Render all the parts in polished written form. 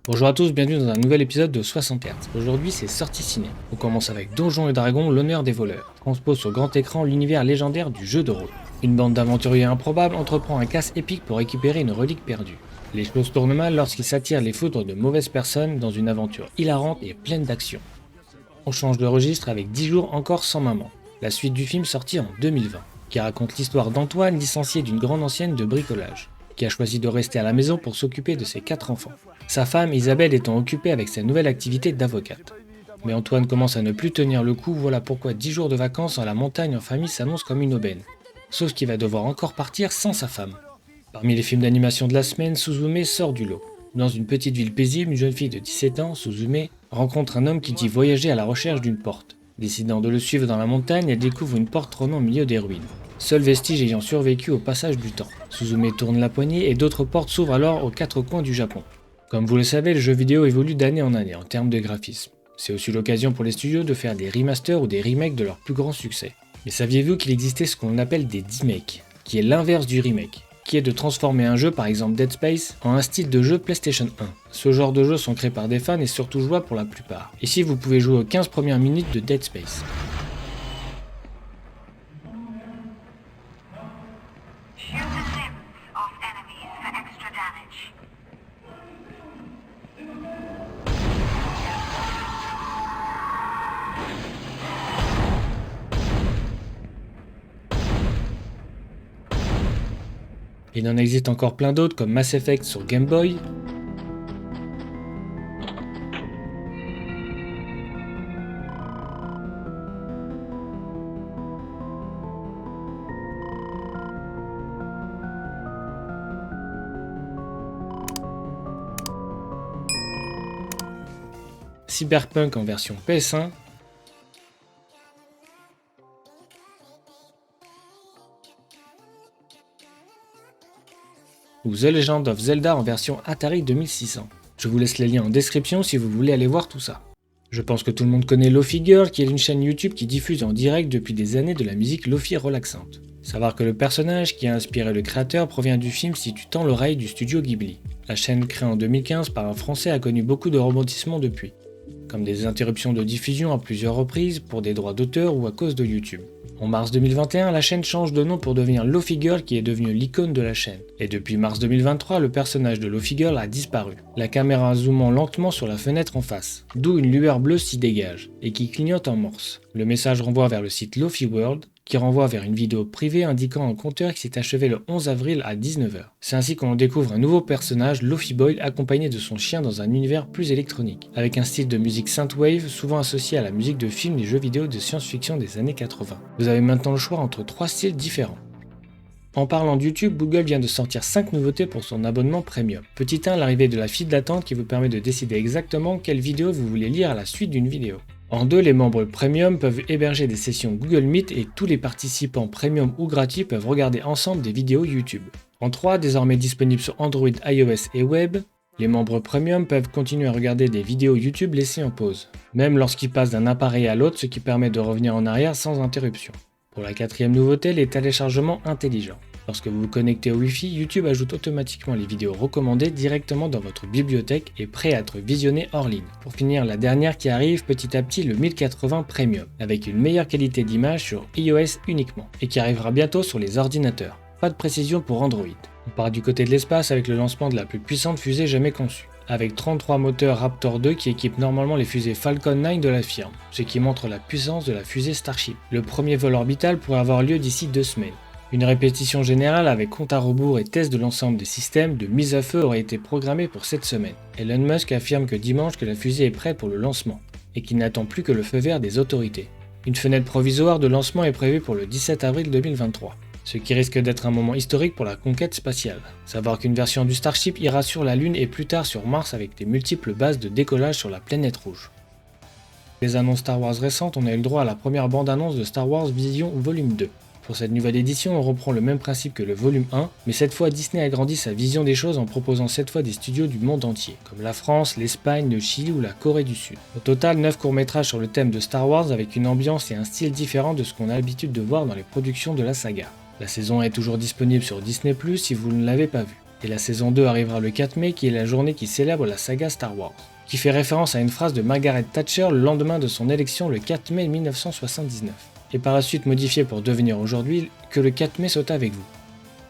Bonjour à tous, bienvenue dans un nouvel épisode de 60 Hz. Aujourd'hui c'est sortie ciné. On commence avec Donjons et Dragons, l'honneur des voleurs. Transpose sur grand écran l'univers légendaire du jeu de rôle. Une bande d'aventuriers improbables entreprend un casse épique pour récupérer une relique perdue. Les choses tournent mal lorsqu'ils s'attirent les foudres de mauvaises personnes dans une aventure hilarante et pleine d'action. On change de registre avec 10 jours encore sans maman. La suite du film sorti en 2020, qui raconte l'histoire d'Antoine, licencié d'une grande ancienne de bricolage, qui a choisi de rester à la maison pour s'occuper de ses 4 enfants. Sa femme Isabelle étant occupée avec sa nouvelle activité d'avocate. Mais Antoine commence à ne plus tenir le coup, voilà pourquoi 10 jours de vacances à la montagne en famille s'annoncent comme une aubaine. Sauf qu'il va devoir encore partir sans sa femme. Parmi les films d'animation de la semaine, Suzume sort du lot. Dans une petite ville paisible, une jeune fille de 17 ans, Suzume, rencontre un homme qui dit voyager à la recherche d'une porte. Décidant de le suivre dans la montagne, elle découvre une porte trônant au milieu des ruines, seul vestige ayant survécu au passage du temps. Suzume tourne la poignée et d'autres portes s'ouvrent alors aux 4 coins du Japon. Comme vous le savez, le jeu vidéo évolue d'année en année en termes de graphisme. C'est aussi l'occasion pour les studios de faire des remasters ou des remakes de leurs plus grands succès. Mais saviez-vous qu'il existait ce qu'on appelle des demakes, qui est l'inverse du remake, qui est de transformer un jeu, par exemple Dead Space, en un style de jeu PlayStation 1. Ce genre de jeux sont créés par des fans et surtout jouables pour la plupart. Ici, vous pouvez jouer aux 15 premières minutes de Dead Space. Il en existe encore plein d'autres comme Mass Effect sur Game Boy, Cyberpunk en version PS1, ou The Legend of Zelda en version Atari 2600. Je vous laisse les liens en description si vous voulez aller voir tout ça. Je pense que tout le monde connaît Lo-Fi Girl, qui est une chaîne YouTube qui diffuse en direct depuis des années de la musique Lo-Fi relaxante. Savoir que le personnage qui a inspiré le créateur provient du film Si tu tends l'oreille du studio Ghibli. La chaîne créée en 2015 par un Français a connu beaucoup de rebondissements depuis, comme des interruptions de diffusion à plusieurs reprises pour des droits d'auteur ou à cause de YouTube. En mars 2021, la chaîne change de nom pour devenir Lo-Fi Girl qui est devenue l'icône de la chaîne. Et depuis mars 2023, le personnage de Lo-Fi Girl a disparu, la caméra zoomant lentement sur la fenêtre en face, d'où une lueur bleue s'y dégage, et qui clignote en morse. Le message renvoie vers le site Lo-Fi World, qui renvoie vers une vidéo privée indiquant un compteur qui s'est achevé le 11 avril à 19h. C'est ainsi qu'on découvre un nouveau personnage, Lo-Fi Boy, accompagné de son chien dans un univers plus électronique, avec un style de musique synthwave souvent associé à la musique de films et jeux vidéo de science-fiction des années 80. Vous avez maintenant le choix entre 3 styles différents. En parlant de YouTube, Google vient de sortir 5 nouveautés pour son abonnement premium. Petit 1, l'arrivée de la file d'attente qui vous permet de décider exactement quelle vidéo vous voulez lire à la suite d'une vidéo. En 2, les membres premium peuvent héberger des sessions Google Meet et tous les participants premium ou gratuits peuvent regarder ensemble des vidéos YouTube. En 3, désormais disponible sur Android, iOS et web, les membres premium peuvent continuer à regarder des vidéos YouTube laissées en pause, même lorsqu'ils passent d'un appareil à l'autre, ce qui permet de revenir en arrière sans interruption. Pour la 4e nouveauté, les téléchargements intelligents. Lorsque vous vous connectez au Wi-Fi, YouTube ajoute automatiquement les vidéos recommandées directement dans votre bibliothèque et prêt à être visionnées hors ligne. Pour finir, la dernière qui arrive petit à petit, le 1080 Premium, avec une meilleure qualité d'image sur iOS uniquement, et qui arrivera bientôt sur les ordinateurs. Pas de précision pour Android. On part du côté de l'espace avec le lancement de la plus puissante fusée jamais conçue, avec 33 moteurs Raptor 2 qui équipent normalement les fusées Falcon 9 de la firme, ce qui montre la puissance de la fusée Starship. Le premier vol orbital pourrait avoir lieu d'ici 2 semaines. Une répétition générale avec compte à rebours et test de l'ensemble des systèmes de mise à feu aurait été programmée pour cette semaine. Elon Musk affirme que dimanche que la fusée est prête pour le lancement et qu'il n'attend plus que le feu vert des autorités. Une fenêtre provisoire de lancement est prévue pour le 17 avril 2023, ce qui risque d'être un moment historique pour la conquête spatiale. Savoir qu'une version du Starship ira sur la Lune et plus tard sur Mars avec des multiples bases de décollage sur la planète rouge. Les annonces Star Wars récentes, on a eu le droit à la première bande-annonce de Star Wars Vision Volume 2. Pour cette nouvelle édition, on reprend le même principe que le volume 1, mais cette fois Disney agrandit sa vision des choses en proposant cette fois des studios du monde entier, comme la France, l'Espagne, le Chili ou la Corée du Sud. Au total, 9 courts-métrages sur le thème de Star Wars avec une ambiance et un style différent de ce qu'on a l'habitude de voir dans les productions de la saga. La saison est toujours disponible sur Disney+, si vous ne l'avez pas vue. Et la saison 2 arrivera le 4 mai, qui est la journée qui célèbre la saga Star Wars, qui fait référence à une phrase de Margaret Thatcher le lendemain de son élection le 4 mai 1979, et par la suite modifiée pour devenir aujourd'hui que le 4 mai soit avec vous.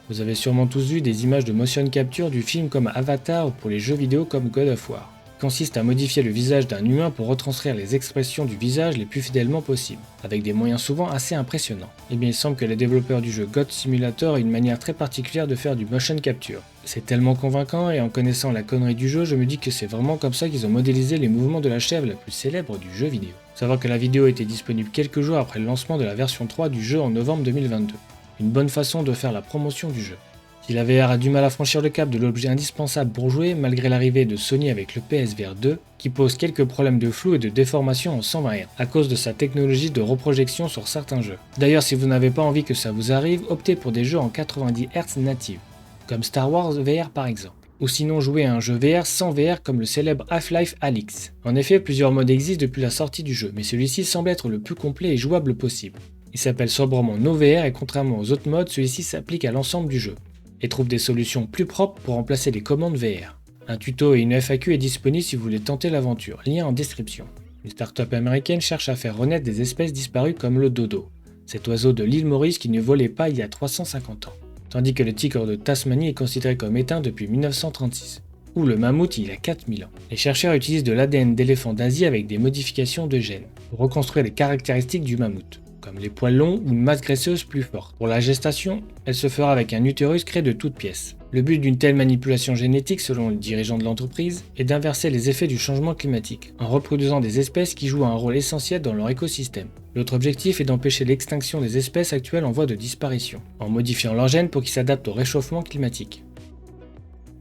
Vous avez sûrement tous vu des images de motion capture du film comme Avatar ou pour les jeux vidéo comme God of War, qui consiste à modifier le visage d'un humain pour retranscrire les expressions du visage les plus fidèlement possible, avec des moyens souvent assez impressionnants. Et bien il semble que les développeurs du jeu God Simulator aient une manière très particulière de faire du motion capture. C'est tellement convaincant et en connaissant la connerie du jeu, je me dis que c'est vraiment comme ça qu'ils ont modélisé les mouvements de la chèvre la plus célèbre du jeu vidéo. Savoir que la vidéo était disponible quelques jours après le lancement de la version 3 du jeu en novembre 2022. Une bonne façon de faire la promotion du jeu. Si la VR a du mal à franchir le cap de l'objet indispensable pour jouer, malgré l'arrivée de Sony avec le PSVR 2, qui pose quelques problèmes de flou et de déformation en 120 Hz, à cause de sa technologie de reprojection sur certains jeux. D'ailleurs, si vous n'avez pas envie que ça vous arrive, optez pour des jeux en 90 Hz natifs, comme Star Wars VR par exemple. Ou sinon jouer à un jeu VR sans VR comme le célèbre Half-Life Alyx. En effet, plusieurs modes existent depuis la sortie du jeu, mais celui-ci semble être le plus complet et jouable possible. Il s'appelle sobrement NoVR et contrairement aux autres modes, celui-ci s'applique à l'ensemble du jeu, et trouve des solutions plus propres pour remplacer les commandes VR. Un tuto et une FAQ est disponible si vous voulez tenter l'aventure, lien en description. Une start-up américaine cherche à faire renaître des espèces disparues comme le dodo, cet oiseau de l'île Maurice qui ne volait pas il y a 350 ans, tandis que le tigre de Tasmanie est considéré comme éteint depuis 1936, ou le mammouth il y a 4000 ans. Les chercheurs utilisent de l'ADN d'éléphants d'Asie avec des modifications de gènes, pour reconstruire les caractéristiques du mammouth, comme les poils longs ou une masse graisseuse plus forte. Pour la gestation, elle se fera avec un utérus créé de toutes pièces. Le but d'une telle manipulation génétique, selon le dirigeant de l'entreprise, est d'inverser les effets du changement climatique, en reproduisant des espèces qui jouent un rôle essentiel dans leur écosystème. L'autre objectif est d'empêcher l'extinction des espèces actuelles en voie de disparition, en modifiant leurs gènes pour qu'ils s'adaptent au réchauffement climatique.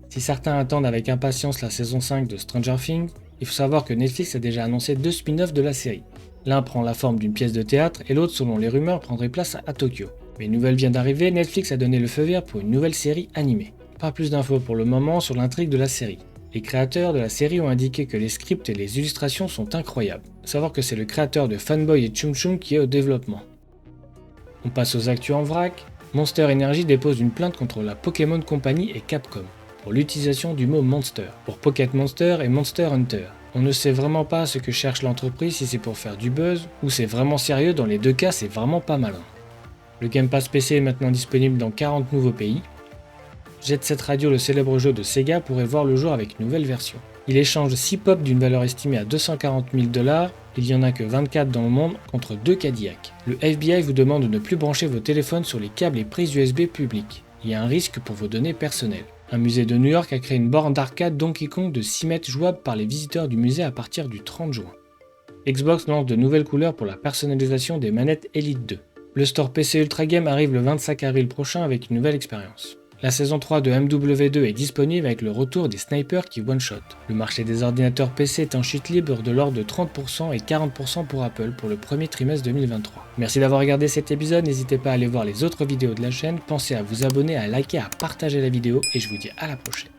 Si certains attendent avec impatience la saison 5 de Stranger Things, il faut savoir que Netflix a déjà annoncé 2 spin-offs de la série. L'un prend la forme d'une pièce de théâtre et l'autre, selon les rumeurs, prendrait place à Tokyo. Mais une nouvelle vient d'arriver, Netflix a donné le feu vert pour une nouvelle série animée. Pas plus d'infos pour le moment sur l'intrigue de la série. Les créateurs de la série ont indiqué que les scripts et les illustrations sont incroyables. Faut savoir que c'est le créateur de Fanboy et Chum Chum qui est au développement. On passe aux actus en vrac. Monster Energy dépose une plainte contre la Pokémon Company et Capcom pour l'utilisation du mot Monster pour Pocket Monster et Monster Hunter. On ne sait vraiment pas ce que cherche l'entreprise, si c'est pour faire du buzz ou c'est vraiment sérieux. Dans les deux cas, c'est vraiment pas malin. Le Game Pass PC est maintenant disponible dans 40 nouveaux pays. Jet Set Radio, le célèbre jeu de Sega, pourrait voir le jour avec une nouvelle version. Il échange 6 pop d'une valeur estimée à 240 000 $, il n'y en a que 24 dans le monde contre 2 Cadillac. Le FBI vous demande de ne plus brancher vos téléphones sur les câbles et prises USB publiques. Il y a un risque pour vos données personnelles. Un musée de New York a créé une borne d'arcade Donkey Kong de 6 mètres jouable par les visiteurs du musée à partir du 30 juin. Xbox lance de nouvelles couleurs pour la personnalisation des manettes Elite 2. Le store PC Ultra Game arrive le 25 avril prochain avec une nouvelle expérience. La saison 3 de MW2 est disponible avec le retour des snipers qui one-shot. Le marché des ordinateurs PC est en chute libre de l'ordre de 30% et 40% pour Apple pour le premier trimestre 2023. Merci d'avoir regardé cet épisode, n'hésitez pas à aller voir les autres vidéos de la chaîne, pensez à vous abonner, à liker, à partager la vidéo et je vous dis à la prochaine.